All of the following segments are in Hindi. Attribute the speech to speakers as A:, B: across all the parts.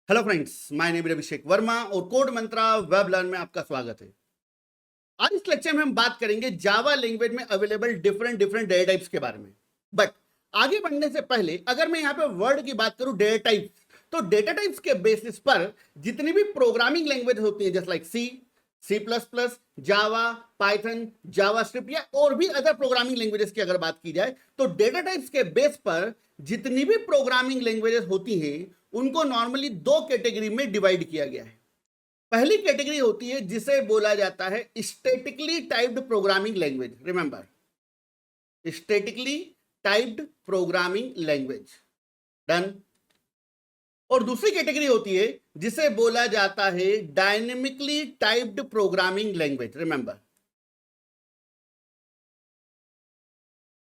A: Hello friends, my name is Abhishek Verma और कोड मंत्रा वेब लर्न में आपका स्वागत है। आज इस लेक्चर में हम बात करेंगे जावा लैंग्वेज में अवेलेबल डिफरेंट डेटा टाइप्स के बारे में। बट आगे बढ़ने से पहले अगर मैं यहाँ पे वर्ड की बात करूं डेटा टाइप्स, तो डेटा टाइप्स के बेसिस पर जितनी भी प्रोग्रामिंग लैंग्वेज होती है जैसे लाइक सी प्लस प्लस, जावा, पाइथन, जावास्क्रिप्ट या और भी अदर प्रोग्रामिंग लैंग्वेजेस की अगर बात की जाए तो डेटा टाइप्स के बेस पर जितनी भी प्रोग्रामिंग लैंग्वेजेस होती हैं उनको नॉर्मली दो कैटेगरी में डिवाइड किया गया है। पहली कैटेगरी होती है जिसे बोला जाता है statically typed programming language. Remember, statically typed programming language, done. और दूसरी कैटेगरी होती है जिसे बोला जाता है dynamically typed programming language. Remember,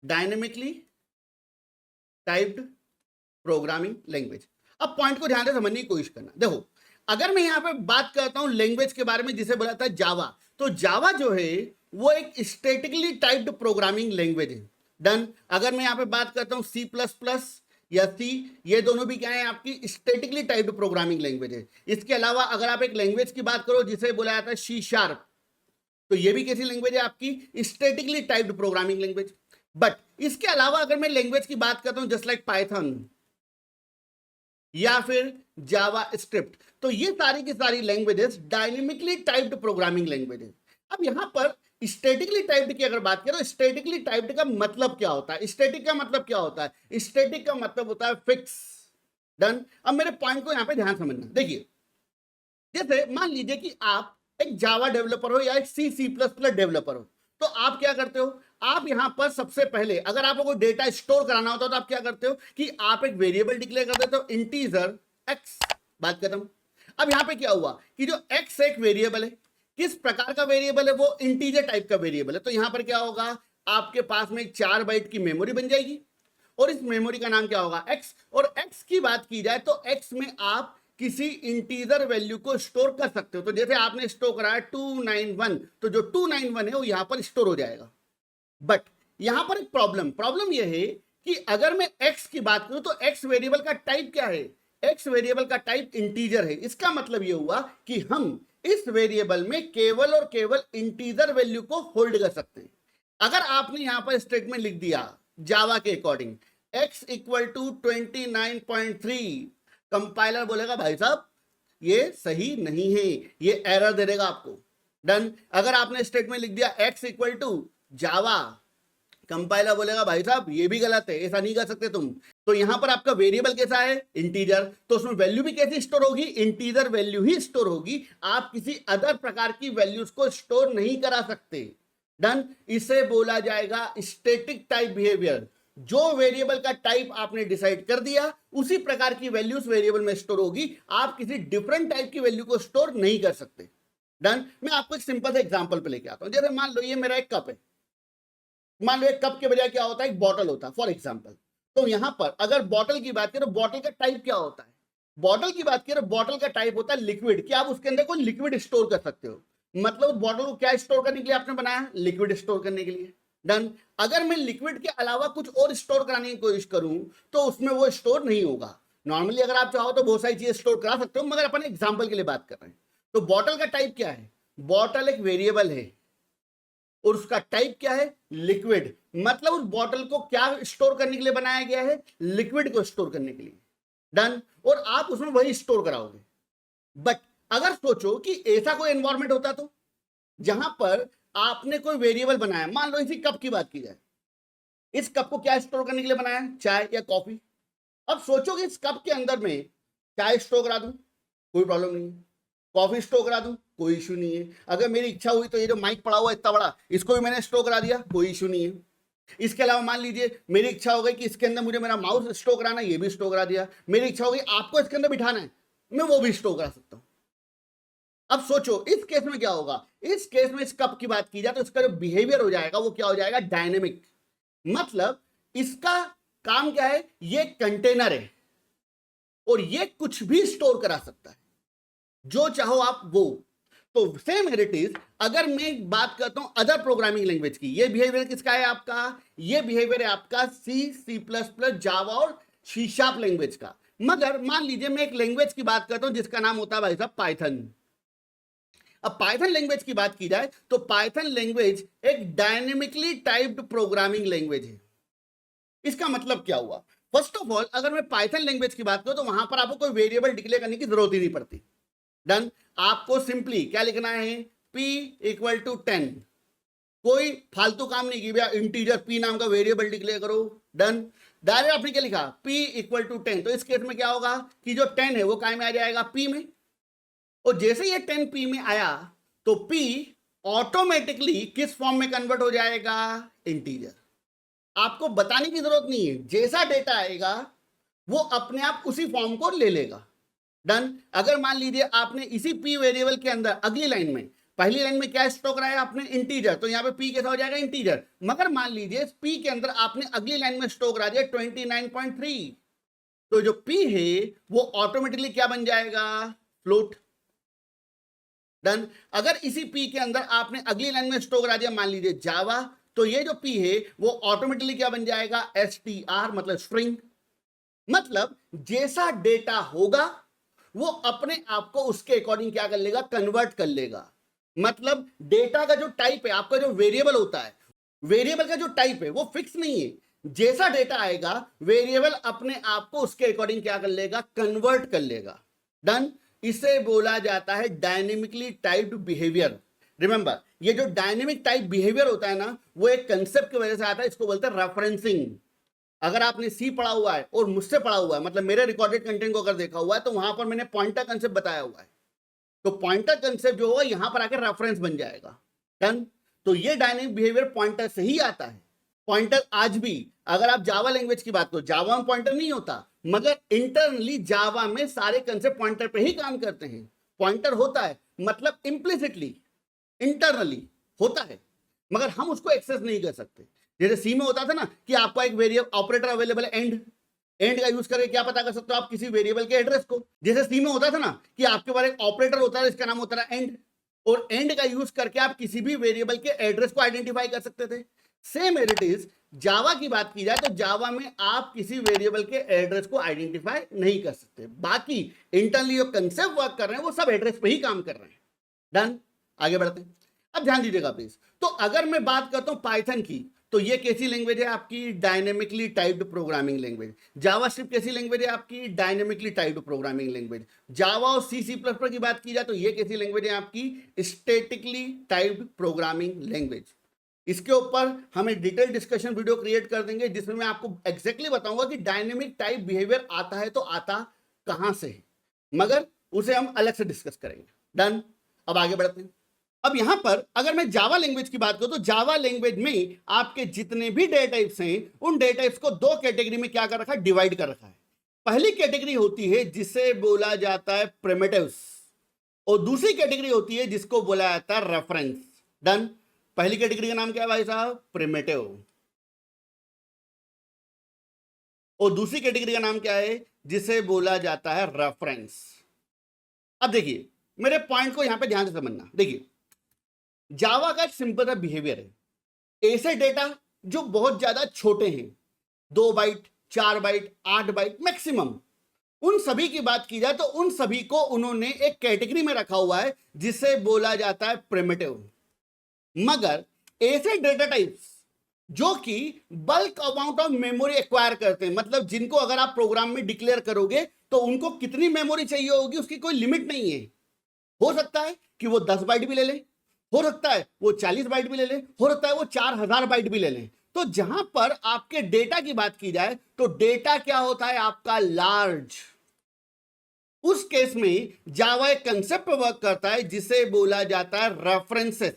A: dynamically typed programming language. अब पॉइंट को ध्यान से समझने की कोशिश करना। देखो, अगर मैं यहां पे बात करता हूं लैंग्वेज के बारे में जिसे बोला था जावा, तो जावा जो है वो एक स्टैटिकली टाइप्ड प्रोग्रामिंग लैंग्वेज है, डन। अगर मैं यहां पे बात करता हूं सी प्लस प्लस या सी, ये दोनों भी क्या है आपकी स्टैटिकली टाइप्ड प्रोग्रामिंग लैंग्वेज है। इसके अलावा अगर आप एक लैंग्वेज की बात करो जिसे बोला जाता है सी शार्प, तो ये भी कैसी लैंग्वेज है आपकी statically typed programming language. But इसके अलावा अगर मैं लैंग्वेज की बात करता हूं जस्ट लाइक पाइथन या फिर जावा स्क्रिप्ट, तो ये सारी की सारी languages dynamically typed programming language है। अब यहां पर स्टैटिकली टाइप्ड की अगर बात करें तो स्टैटिकली टाइप्ड का मतलब क्या होता है? स्टैटिक का मतलब क्या होता है? स्टैटिक का मतलब होता है फिक्स, डन। अब मेरे पॉइंट को यहां पे ध्यान समझना। देखिए, जैसे मान लीजिए कि आप एक जावा डेवलपर हो या एक सी प्लस प्लस डेवलपर हो, तो आप क्या करते हो? आप यहां पर सबसे पहले अगर आपको कोई डेटा स्टोर कराना होता है तो आप क्या करते हो कि आप एक वेरिएबल डिक्लेयर कर देते हो, इंटीजर एक्स, बात खत्म। अब यहां पे क्या हुआ कि जो एक्स एक वेरिएबल है, किस प्रकार का वेरिएबल है? वो इंटीजर टाइप का वेरिएबल है। तो यहां पर क्या होगा, आपके पास में 4 बाइट की मेमोरी बन जाएगी और इस मेमोरी का नाम क्या होगा? एक्स। और एक्स की बात की जाए तो एक्स में आप किसी इंटीजर वैल्यू को स्टोर कर सकते हो। तो जैसे आपने स्टोर कराया 291, तो जो 291 है वो यहां पर स्टोर हो जाएगा। बट यहां पर एक प्रॉब्लम यह है कि अगर मैं x की बात करूं तो x वेरिएबल का टाइप क्या है? x वेरिएबल का टाइप इंटीजर है। इसका मतलब यह हुआ कि हम इस वेरिएबल में केवल और केवल इंटीजर वैल्यू को होल्ड कर सकते हैं। अगर आपने यहां पर स्टेटमेंट लिख दिया जावा के according x equal to 29.3, compiler बोलेगा भाई साहब ये सही नहीं है, ये एरर दे देगा आपको, डन। अगर आपने स्टेटमेंट लिख दिया x equal to Java, compiler बोलेगा भाई साहब ये भी गलत है, ऐसा नहीं कर सकते तुम। तो यहां पर आपका वेरिएबल कैसा है? इंटीजर। तो उसमें वैल्यू भी कैसे स्टोर होगी? इंटीजर वैल्यू ही स्टोर होगी। आप किसी अदर प्रकार की वैल्यूज को स्टोर नहीं करा सकते, डन। इसे बोला जाएगा स्टैटिक टाइप बिहेवियर। जो वेरिएबल का टाइप आपने डिसाइड कर दिया उसी प्रकार की वैल्यूज वेरिएबल में स्टोर होगी। आप किसी डिफरेंट टाइप की वैल्यू को स्टोर नहीं कर सकते, डन। मैं आपको एक सिंपल सा एग्जांपल पे लेके आता हूं। जैसे मान लो ये मेरा एक कप है, मान लो एक कप के बजाय क्या होता है? एक बॉटल होता है फॉर एग्जांपल। तो यहां पर अगर बॉटल की बात करें, बॉटल का टाइप क्या होता है? बॉटल की बात करें, बॉटल का टाइप होता है लिक्विड। क्या आप उसके अंदर कोई लिक्विड स्टोर कर सकते हो? मतलब बॉटल को क्या स्टोर करने के लिए आपने बनाया? लिक्विड स्टोर करने के लिए, डन। अगर मैं लिक्विड के अलावा कुछ और स्टोर कराने की कोशिश करूं तो उसमें वो स्टोर नहीं होगा। नॉर्मली अगर आप चाहो तो बहुत सारी चीजें स्टोर करा सकते हो, मगर अपन एग्जाम्पल के लिए बात कर रहे हैं। तो बॉटल का टाइप क्या है? बॉटल एक वेरिएबल है और उसका टाइप क्या है? लिक्विड। मतलब उस बॉटल को क्या स्टोर करने के लिए बनाया गया है? लिक्विड को स्टोर करने के लिए, डन। और आप उसमें वही स्टोर कराओगे। बट अगर सोचो कि ऐसा कोई एनवायरमेंट होता तो जहां पर आपने कोई वेरिएबल बनाया, मान लो इसी कप की बात की जाए, इस कप को क्या स्टोर करने के लिए बनाया? चाय या कॉफी। अब सोचो कि इस कप के अंदर में चाय स्टोर करा दूं, कोई प्रॉब्लम नहीं है। कॉफी स्टोर करा दूं, कोई इशू नहीं है। अगर मेरी इच्छा हुई तो ये जो माइक पड़ा हुआ है इतना बड़ा, इसको भी मैंने स्टोर करा दिया, कोई इशू नहीं है। इसके अलावा मान लीजिए मेरी इच्छा हो गई कि इसके अंदर मुझे मेरा माउस स्टोर कराना है, ये भी स्टोर करा दिया। मेरी इच्छा हो गई आपको इसके अंदर बिठाना है, मैं वो भी स्टोर करा सकता हूं। अब सोचो इस केस में क्या होगा? इस केस में इस कप की बात की जाए तो इसका जो बिहेवियर हो जाएगा वो क्या हो जाएगा? डायनेमिक। मतलब इसका काम क्या है? ये कंटेनर है और ये कुछ भी स्टोर करा सकता है, जो चाहो आप वो। तो सेम इट इज, अगर मैं बात करता हूं अदर प्रोग्रामिंग लैंग्वेज की, ये बिहेवियर किसका है आपका, ये बिहेवियर है आपका C++, जावा और सी शार्प लैंग्वेज का। मगर मान लीजिए मैं एक लैंग्वेज की बात करता हूं जिसका नाम होता है भाई साहब पाइथन। अब पाइथन लैंग्वेज की बात की जाए तो पाइथन लैंग्वेज एक डायनेमिकली टाइप्ड प्रोग्रामिंग लैंग्वेज है। इसका मतलब क्या हुआ, फर्स्ट ऑफ ऑल अगर मैं पाइथन लैंग्वेज की बात करूं तो वहां पर आपको कोई वेरिएबल डिक्लेयर करने की जरूरत ही नहीं पड़ती। डन, आपको सिंपली क्या लिखना है, p = 10, कोई फालतू काम नहीं की भैया इंटीजर p नाम का वेरिएबल डिक्लेयर करो। डन, डायरेक्ट आपने क्या लिखा, p = 10, तो इस केस में क्या होगा कि जो 10 है वो काय में आ जाएगा, p में, और जैसे ये 10 p में आया तो p ऑटोमेटिकली किस फॉर्म में कन्वर्ट हो जाएगा, इंटीजर। आपको बताने की जरूरत नहीं है, जैसा डेटा आएगा वो अपने आप उसी फॉर्म को ले लेगा। डन, अगर मान लीजिए आपने इसी p वेरिएबल के अंदर अगली लाइन में, पहली लाइन में क्या स्टोर कराया आपने, इंटीजर, तो यहां पे p कैसा हो जाएगा, इंटीजर। मगर मान लीजिए p के अंदर आपने अगली लाइन में स्टोर करा दिया 29.3, तो जो p है वो ऑटोमेटिकली क्या बन जाएगा, फ्लोट। डन, अगर इसी p के अंदर आपने अगली लाइन में स्टोर करा दिया मान लीजिए जावा, तो ये जो p है वो ऑटोमेटिकली क्या बन जाएगा, str, मतलब स्ट्रिंग। मतलब जैसा डेटा होगा वो अपने आप को उसके अकॉर्डिंग क्या कर लेगा, कन्वर्ट कर लेगा। मतलब डेटा का जो टाइप है, आपका जो वेरिएबल होता है, वेरिएबल का जो टाइप है वो फिक्स नहीं है, जैसा डेटा आएगा वेरिएबल अपने आप को उसके अकॉर्डिंग क्या कर लेगा, कन्वर्ट कर लेगा। डन, इसे बोला जाता है डायनेमिकली टाइप्ड बिहेवियर। रिमेंबर, ये जो डायनेमिक टाइप बिहेवियर होता है ना, वो एक कंसेप्ट की वजह से आता है, इसको बोलते हैं रेफरेंसिंग। अगर आपने सी पढ़ा हुआ है और मुझसे पढ़ा हुआ है, मतलब मेरे रिकॉर्डेड कंटेंट को अगर देखा हुआ है, तो वहां पर मैंने पॉइंटर कंसेप्ट बताया हुआ है, तो पॉइंटर कंसेप्ट जो होगा यहां पर आकर रेफरेंस बन जाएगा। डन, तो ये डायनेमिक बिहेवियर पॉइंटर से ही आता है। पॉइंटर आज भी, अगर आप जावा लैंग्वेज की बात करो, जावा में पॉइंटर नहीं होता, मगर इंटरनली जावा में सारे कंसेप्ट पॉइंटर पे ही काम करते हैं। पॉइंटर होता है मतलब इम्प्लिसिटली इंटरनली होता है, मगर हम उसको एक्सेस नहीं कर सकते। जैसे सी में होता था ना कि आपका एक वेरिएबल ऑपरेटर अवेलेबल है एंड, एंड का यूज करके क्या पता कर सकते हो आप किसी वेरिएबल के एड्रेस को। जैसे सी में होता था ना कि आपके पास एक ऑपरेटर होता है, इसका नाम होता है एंड, और एंड का यूज करके आप किसी भी वेरिएबल के एड्रेस को आइडेंटिफाई कर सकते थे। सेम इट इज, जावा की बात की जाए तो जावा में आप किसी वेरिएबल के एड्रेस को आइडेंटिफाई नहीं कर सकते। बाकी इंटरनली जो कंसेप्ट वर्क कर रहे हैं वो सब एड्रेस पे ही काम कर रहे हैं। डन, आगे बढ़ते हैं। अब ध्यान दीजिएगा प्लीज, तो अगर मैं बात करता हूं पाइथन की, तो ये कैसी लैंग्वेज है आपकी, dynamically typed programming language. JavaScript कैसी लैंग्वेज है आपकी, डायनेमिकली टाइप्ड प्रोग्रामिंग लैंग्वेज। जावा और C++ की बात की जाए तो ये कैसी लैंग्वेज है आपकी, स्टैटिकली टाइप्ड प्रोग्रामिंग लैंग्वेज। इसके ऊपर हमें डिटेल डिस्कशन वीडियो क्रिएट कर देंगे जिसमें मैं आपको एग्जैक्टली बताऊंगा कि डायनेमिक टाइप बिहेवियर आता है तो आता कहां से है, मगर उसे हम अलग से डिस्कस करेंगे। डन, अब आगे बढ़ते हैं। अब यहां पर अगर मैं जावा लैंग्वेज की बात करूं तो जावा लैंग्वेज में आपके जितने भी डेटा टाइप्स हैं उन डेटा टाइप्स को दो कैटेगरी में क्या कर रखा है, डिवाइड कर रखा है। पहली कैटेगरी होती है जिसे बोला जाता है प्रिमिटिव्स, और दूसरी कैटेगरी होती है जिसको बोला जाता है रेफरेंस। डन, पहली कैटेगरी का नाम क्या है भाई साहब, प्रिमिटिव, और दूसरी कैटेगरी का नाम क्या है, जिसे बोला जाता है रेफरेंस। अब देखिए मेरे पॉइंट को यहां पे ध्यान से समझना। देखिए जावा का एक सिंपल सा बिहेवियर है, ऐसे डेटा जो बहुत ज्यादा छोटे हैं, 2 बाइट 4 बाइट 8 बाइट मैक्सिमम, उन सभी की बात की जाए तो उन सभी को उन्होंने एक कैटेगरी में रखा हुआ है जिसे बोला जाता है प्रिमिटिव। मगर ऐसे डेटा टाइप्स जो कि bulk amount of memory acquire करते हैं, मतलब जिनको अगर आप प्रोग्राम में डिक्लेयर करोगे तो उनको कितनी मेमोरी चाहिए होगी उसकी कोई लिमिट नहीं है। हो सकता है कि वो 10 बाइट भी ले ले, हो सकता है वो 40 बाइट भी ले ले, हो सकता है वो 4000 बाइट भी ले लें। तो जहां पर आपके डेटा की बात की जाए तो डेटा क्या होता है आपका, लार्ज। उस केस में जावा एक कंसेप्ट पर वर्क करता है जिसे बोला जाता है रेफरेंसेस।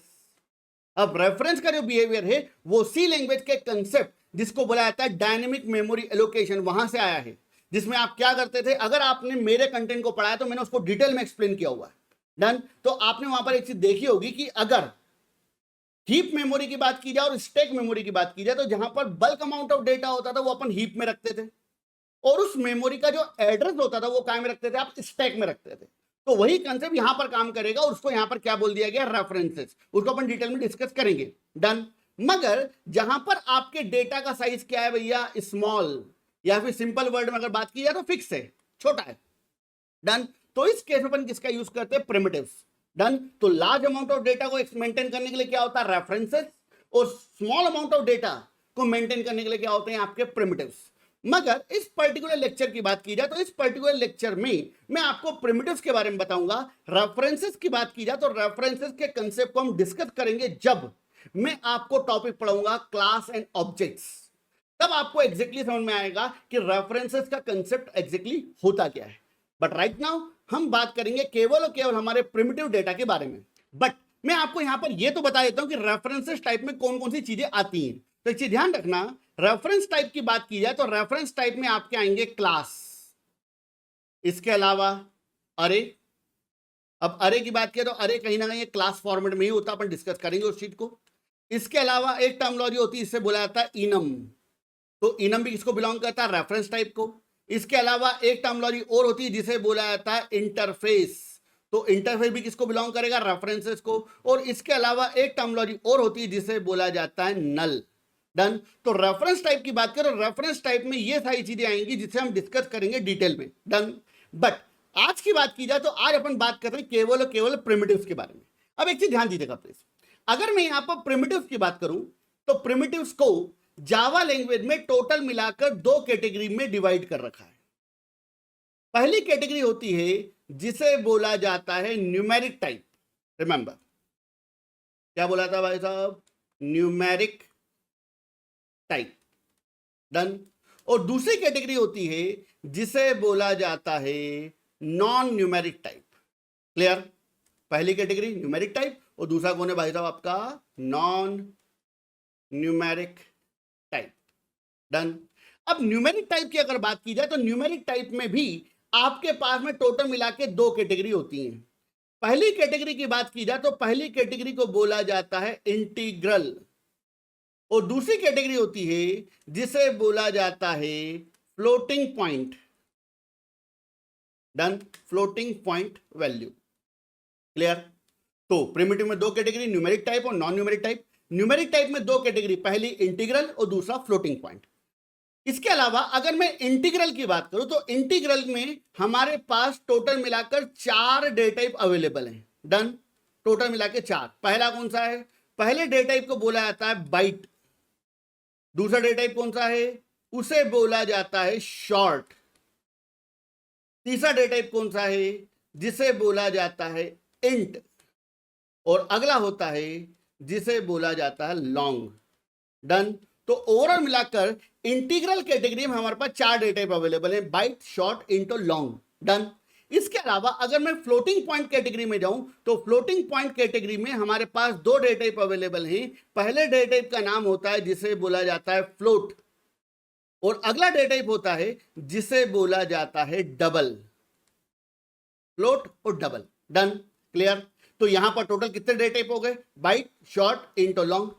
A: अब रेफरेंस का जो बिहेवियर है वो सी लैंग्वेज के कंसेप्ट जिसको बोला जाता है डायनेमिक मेमोरी एलोकेशन, वहां से आया है, जिसमें आप क्या करते थे, अगर आपने मेरे कंटेंट को पढ़ा है तो मैंने उसको डिटेल में एक्सप्लेन किया हुआ है। डन, तो आपने वहां पर एक चीज देखी होगी कि अगर हीप मेमोरी की बात की जाए और स्टैक मेमोरी की बात की जाए तो जहां पर बल्क अमाउंट ऑफ डेटा होता था वो अपन हीप में रखते थे, और उस मेमोरी का जो एड्रेस होता था वो कहाँ में रखते थे, आप स्टैक में रखते थे। तो वही कंसेप्ट यहां पर काम करेगा और उसको यहां पर क्या बोल दिया गया, रेफरेंसेस, उसको अपन डिटेल में डिस्कस करेंगे। डन। मगर जहां पर आपके डेटा का साइज क्या है भैया, स्मॉल, या फिर सिंपल वर्ड में अगर बात की जाए तो फिक्स है, छोटा है। डन। तो इस केस में अपन किसका यूज करते हैं, प्रिमिटिव्स। डन। तो लार्ज अमाउंट ऑफ डेटा को मेंटेन करने के लिए क्या होता है, रेफरेंसेस, और स्मॉल अमाउंट ऑफ डेटा को मेंटेन करने के लिए क्या होते हैं आपके प्रिमिटिव्स। मगर इस पर्टिकुलर लेक्चर की बात की जाए तो इस पर्टिकुलर लेक्चर में मैं आपको प्रिमिटिव्स के बारे में बताऊंगा। रेफरेंसेस की बात की जाए तो रेफरेंसेस के कंसेप्ट को हम डिस्कस करेंगे जब मैं आपको टॉपिक पढ़ाऊंगा क्लास एंड ऑब्जेक्ट्स, तब आपको एग्जैक्टली समझ में आएगा कि रेफरेंसेस का कंसेप्ट एग्जैक्टली होता क्या है। बट राइट नाउ हम बात करेंगे केवल और केवल हमारे प्रिमिटिव डेटा के बारे में। बट मैं आपको यहां पर यह तो बता देता हूं कि रेफरेंसेस टाइप में कौन कौन सी चीजें आती हैं। तो एक चीज ध्यान रखना, रेफरेंस टाइप की बात की जाए तो रेफरेंस टाइप में आपके आएंगे क्लास, इसके अलावा अरे। अब अरे की बात किया तो अरे कहीं ना कहीं क्लास फॉर्मेट में ही होता, अपन डिस्कस करेंगे उस चीज को। इसके अलावा एक टर्मिनोलॉजी होती है, इससे बोला जाता है इनम, तो इनम भी किसको बिलोंग करता है, रेफरेंस टाइप को। इसके अलावा एक टर्मिनोलॉजी और होती है जिसे बोला जाता है इंटरफेस, तो इंटरफेस भी किसको बिलोंग करेगा, रेफरेंसेस को। और इसके अलावा एक टर्मिनोलॉजी और होती है जिसे बोला जाता है नल। डन। तो रेफरेंस टाइप की बात करें, रेफरेंस टाइप में ये सारी चीजें आएंगी जिसे हम डिस्कस करेंगे डिटेल में। डन। बट आज की बात की जाए तो आज अपन बात कर रहे हैं केवल और केवल प्रिमिटिव्स के बारे में। अब एक चीज ध्यान दीजिएगा प्लीज, अगर मैं यहां पर प्रिमिटिव्स की बात करूं तो प्रिमिटिव्स को जावा लैंग्वेज में टोटल मिलाकर दो कैटेगरी में डिवाइड कर रखा है। पहली कैटेगरी होती है जिसे बोला जाता है न्यूमेरिक टाइप। रिमेंबर क्या बोला था भाई साहब, न्यूमेरिक टाइप। डन। और दूसरी कैटेगरी होती है जिसे बोला जाता है नॉन न्यूमेरिक टाइप। क्लियर। पहली कैटेगरी न्यूमेरिक टाइप और दूसरा कौन है भाई साहब, आपका नॉन न्यूमेरिक टाइप। डन। अब न्यूमेरिक टाइप की अगर बात की जाए तो न्यूमेरिक टाइप में भी आपके पास में टोटल मिला के दो कैटेगरी होती हैं। पहली कैटेगरी की बात की जाए तो पहली कैटेगरी को बोला जाता है इंटीग्रल, और दूसरी कैटेगरी होती है जिसे बोला जाता है floating point. Done. Floating point value. Clear. तो प्रिमिटिव में दो कैटेगरी, न्यूमेरिक टाइप और non numeric type. Numeric type में दो कैटेगरी, पहली इंटीग्रल और दूसरा फ्लोटिंग पॉइंट। इसके अलावा अगर मैं इंटीग्रल की बात करूं तो इंटीग्रल में हमारे पास टोटल मिलाकर चार डेटा टाइप अवेलेबल हैं। डन। टोटल मिला के चार। पहला कौन सा है, पहले डेटा टाइप को बोला जाता है बाइट। दूसरा डेटा टाइप कौन सा है, उसे बोला जाता है शॉर्ट। तीसरा डेटा टाइप कौन सा है, जिसे बोला जाता है इंट। और अगला होता है जिसे बोला जाता है लॉन्ग। डन। तो ओवरऑल मिलाकर इंटीग्रल कैटेगरी में हमारे पास चार डेटा टाइप अवेलेबल है, बाइट, शॉर्ट, इंट और लॉन्ग। डन। इसके अलावा अगर मैं फ्लोटिंग पॉइंट कैटेगरी में जाऊं तो फ्लोटिंग पॉइंट कैटेगरी में हमारे पास दो डेटा टाइप अवेलेबल हैं। पहले डेटा टाइप का नाम होता है जिसे बोला जाता है फ्लोट, और अगला डेटा टाइप होता है जिसे बोला जाता है डबल। फ्लोट और डबल। डन। क्लियर। तो यहां पर टोटल कितने डेटा टाइप हो गए, बाइट, शॉर्ट, इंट और लॉन्ग।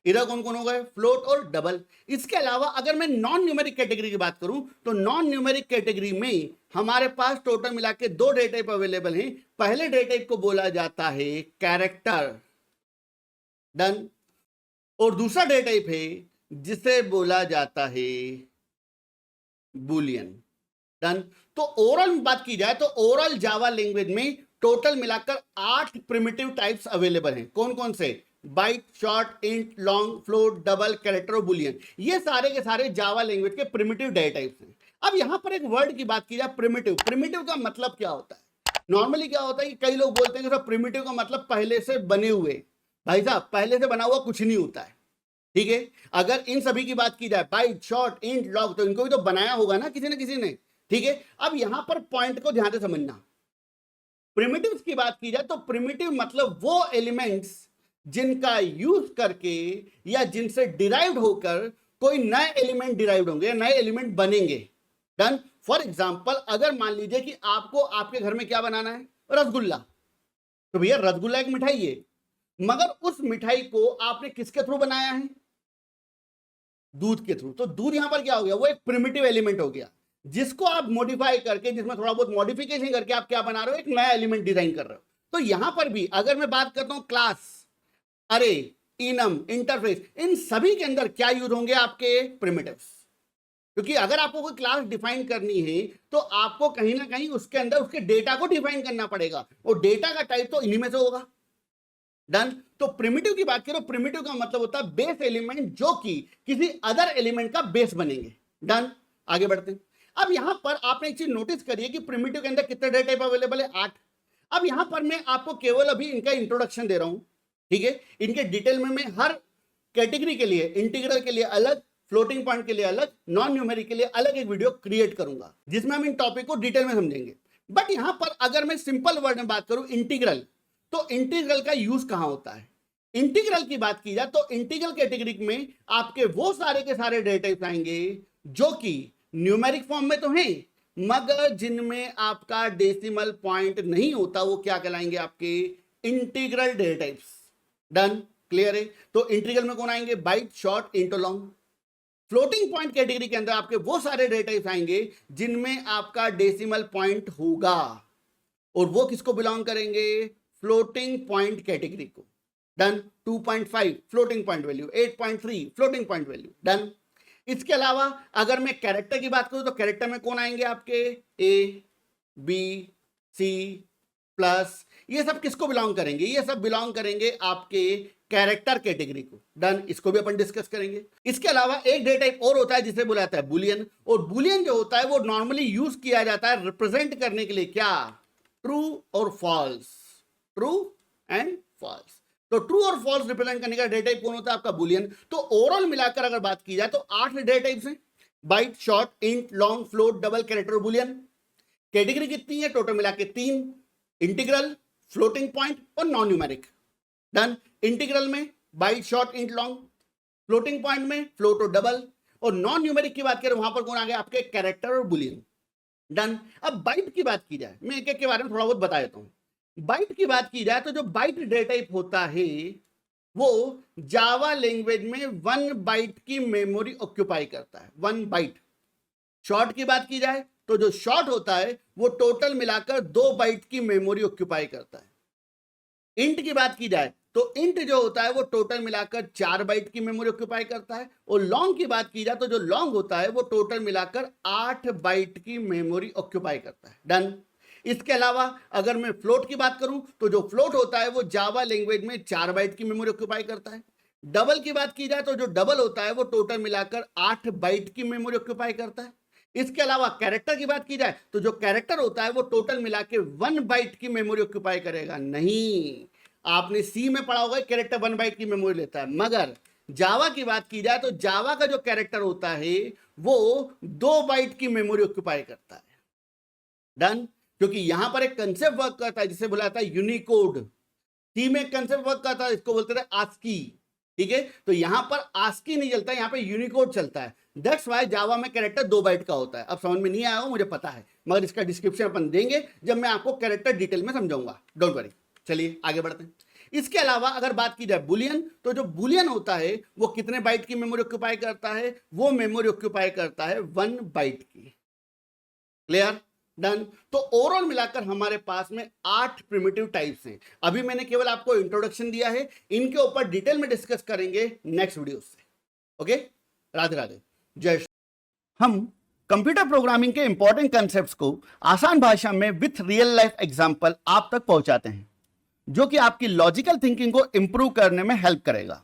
A: इधर कौन कौन हो गए, फ्लोट और डबल। इसके अलावा अगर मैं नॉन न्यूमेरिक कैटेगरी की बात करूं तो नॉन न्यूमेरिक कैटेगरी में हमारे पास टोटल मिला के दो डेटा टाइप अवेलेबल हैं। पहले डेटा टाइप को बोला जाता है कैरेक्टर। डन। और दूसरा डेटा टाइप है जिसे बोला जाता है बुलियन। डन। तो ओवरऑल बात की जाए तो ओवरऑल जावा लैंग्वेज में टोटल मिलाकर 8 प्रिमिटिव टाइप्स अवेलेबल हैं। कौन कौन से, byte, short, int, long, float, double, character और बुलियन। ये सारे के सारे जावा लैंग्वेज के प्रिमिटिव डेटा टाइप्स हैं। अब यहां पर एक वर्ड की बात की जाए प्रिमिटिव। प्रिमिटिव का मतलब क्या होता है, नॉर्मली क्या होता है कि कई लोग बोलते हैं कि प्रिमिटिव का मतलब पहले से बने हुए। भाई साहब पहले से बना हुआ कुछ नहीं होता है, ठीक है। अगर इन सभी की बात की जाए बाइट, शॉर्ट, इंट, लॉन्ग, तो इनको भी तो बनाया होगा ना किसी ने, ठीक है। अब यहां पर पॉइंट को ध्यान से समझना, प्रिमिटिव्स की बात की जाए तो प्रिमिटिव मतलब वो एलिमेंट्स जिनका यूज करके या जिनसे डिराइव्ड होकर कोई नए एलिमेंट डिराइव्ड होंगे, नए एलिमेंट बनेंगे। डन। फॉर एग्जांपल अगर मान लीजिए कि आपको आपके घर में क्या बनाना है, रसगुल्ला, तो भैया रसगुल्ला एक मिठाई है, मगर उस मिठाई को आपने किसके थ्रू बनाया है, दूध के थ्रू। तो दूध यहां पर क्या हो गया, वो एक प्रिमिटिव एलिमेंट हो गया। जिसको आप मॉडिफाई करके, जिसमें थोड़ा बहुत मॉडिफिकेशन करके आप क्या बना रहे हो, एक नया एलिमेंट डिजाइन कर रहे हो। तो यहां पर भी अगर मैं बात करता हूं क्लास, अरे, इनम, इंटरफेस, इन सभी के अंदर क्या यूज होंगे आपके प्रिमिटिव्स। क्योंकि अगर आपको कोई क्लास डिफाइन करनी है तो आपको कहीं ना कहीं उसके अंदर उसके डेटा को डिफाइन करना पड़ेगा, और डेटा का टाइप तो इन्हीं में से होगा। डन। तो प्रिमिटिव की बात करो, प्रिमिटिव का मतलब होता है बेस एलिमेंट जो कि किसी अदर एलिमेंट का बेस बनेंगे। डन। आगे बढ़ते हैं। अब यहां पर आपने एक चीज नोटिस करिए कि प्रिमिटिव के अंदर कितने डेटा टाइप अवेलेबल है, 8। अब यहां पर मैं आपको केवल अभी इनका इंट्रोडक्शन दे रहा हूं, ठीक है। इनके डिटेल में मैं हर कैटेगरी के लिए, इंटीग्रल के लिए अलग, फ्लोटिंग पॉइंट के लिए अलग, नॉन न्यूमेरिक के लिए अलग एक वीडियो क्रिएट करूंगा जिसमें हम इन टॉपिक को डिटेल में समझेंगे। बट यहां पर अगर मैं सिंपल वर्ड में बात करूं इंटीग्रल, तो इंटीग्रल का यूज कहां होता है। इंटीग्रल की बात की जाए तो इंटीग्रल कैटेगरी में आपके वो सारे के सारे डेटा टाइप्स आएंगे जो कि न्यूमेरिक फॉर्म में तो हैं, मगर जिनमें आपका डेसिमल पॉइंट नहीं होता, वो क्या कहलाएंगे, आपके integral data types. Done. Clear है। तो इंटीग्रल में कौन आएंगे, byte, short, int, long. Floating point category के अंदर आपके वो सारे डेटा टाइप्स आएंगे जिनमें आपका डेसिमल पॉइंट होगा, और वो किसको बिलोंग करेंगे, फ्लोटिंग पॉइंट कैटेगरी को। Done. 2.5 floating point value, 8.3 floating point value. Done. इसके अलावा अगर मैं कैरेक्टर की बात करूं तो कैरेक्टर में कौन आएंगे आपके, ए, बी, सी प्लस, ये सब किसको बिलोंग करेंगे, ये सब बिलोंग करेंगे आपके कैरेक्टर कैटेगरी को। डन। इसको भी अपन डिस्कस करेंगे। इसके अलावा एक डेटा टाइप और होता है जिसे बोला जाता है बुलियन, और बुलियन जो होता है वो नॉर्मली यूज किया जाता है रिप्रेजेंट करने के लिए, क्या, ट्रू और फॉल्स, ट्रू एंड फॉल्स। तो ट्रू और फॉल्स रिप्रेजेंट करने का डेटा टाइप कौन होता है आपका, बुलियन। तो ओवरऑल मिलाकर अगर बात की जाए तो 8 डेटा टाइप्स हैं, byte, short, int, long, float, double, character और बुलियन। कैटेगरी कितनी है, टोटल मिला के 3, इंटीग्रल, फ्लोटिंग पॉइंट और नॉन न्यूमेरिक। डन। इंटीग्रल में byte, short, int, long, floating point में फ्लोट और डबल, और नॉन न्यूमेरिक की बात करें वहां पर कौन आ गया आपके, कैरेक्टर और बुलियन। डन। अब बाइट की बात की जाए, मैं एक एक के बारे में थोड़ा बहुत बता देता हूं। बाइट की बात की जाए तो जो बाइट डेटा टाइप होता है वो जावा लैंग्वेज में 1 बाइट की मेमोरी ऑक्यूपाई करता है, 1 बाइट। शॉर्ट की बात की जाए तो जो शॉर्ट होता है वो टोटल मिलाकर 2 बाइट की मेमोरी ऑक्यूपाई करता है। इंट की बात की जाए तो इंट जो होता है वो टोटल मिलाकर 4 बाइट की मेमोरी ऑक्यूपाई करता है, और लॉन्ग की बात की जाए तो जो लॉन्ग होता है वो टोटल मिलाकर 8 बाइट की मेमोरी ऑक्यूपाई करता है। डन। इसके अलावा अगर मैं फ्लोट की बात करूं तो जो फ्लोट होता है वो जावा लैंग्वेज में 4 बाइट की मेमोरी ऑक्यूपाई करता है। डबल की बात की जाए तो जो डबल होता है वो टोटल मिलाकर 8 बाइट की मेमोरी ऑक्यूपाई करता है। इसके अलावा कैरेक्टर की बात की जाए तो जो कैरेक्टर होता है वो टोटल मिला के 1 बाइट की मेमोरी ऑक्यूपाई करेगा। नहीं, आपने सी में पढ़ा होगा कैरेक्टर 1 बाइट की मेमोरी लेता है, मगर जावा की बात की जाए तो जावा का जो कैरेक्टर होता है वो 2 बाइट की मेमोरी ऑक्यूपाई करता है। डन। क्योंकि यहां पर एक कंसेप्ट वर्क करता है जिसे बुलाया जाता है यूनिकोड। सी में एक कंसेप्ट वर्क करता है, इसको बोलते थे आस्की। ठीक है, तो यहां पर आस्की नहीं चलता, यहां पे यूनिकोड चलता है। दैट्स वाई जावा में कैरेक्टर 2 बाइट का होता है। अब समझ में नहीं आया हो मुझे पता है, मगर इसका डिस्क्रिप्शन अपन देंगे जब मैं आपको कैरेक्टर डिटेल में समझाऊंगा, डोंट वरी। चलिए आगे बढ़ते हैं। इसके अलावा अगर बात की जाए बुलियन, तो जो बुलियन होता है वो कितने बाइट की मेमोरी ऑक्यूपाई करता है, वो मेमोरी ऑक्यूपाई करता है 1 बाइट की। क्लियर। डन। तो ओवरऑल मिलाकर हमारे पास में 8 प्रिमिटिव टाइप्स हैं। अभी मैंने केवल आपको इंट्रोडक्शन दिया है, इनके ऊपर डिटेल में डिस्कस करेंगे नेक्स्ट वीडियो से। ओके, राधे राधे, जय श्री। हम कंप्यूटर प्रोग्रामिंग के इंपॉर्टेंट कंसेप्ट्स को आसान भाषा में विथ रियल लाइफ एग्जांपल आप तक पहुंचाते हैं, जो कि आपकी लॉजिकल थिंकिंग को इंप्रूव करने में हेल्प करेगा।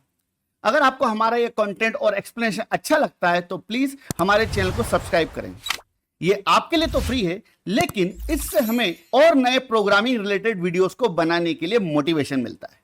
A: अगर आपको हमारा यह कंटेंट और एक्सप्लेनेशन अच्छा लगता है तो प्लीज हमारे चैनल को सब्सक्राइब करें। ये आपके लिए तो फ्री है, लेकिन इससे हमें और नए प्रोग्रामिंग रिलेटेड वीडियोस को बनाने के लिए मोटिवेशन मिलता है।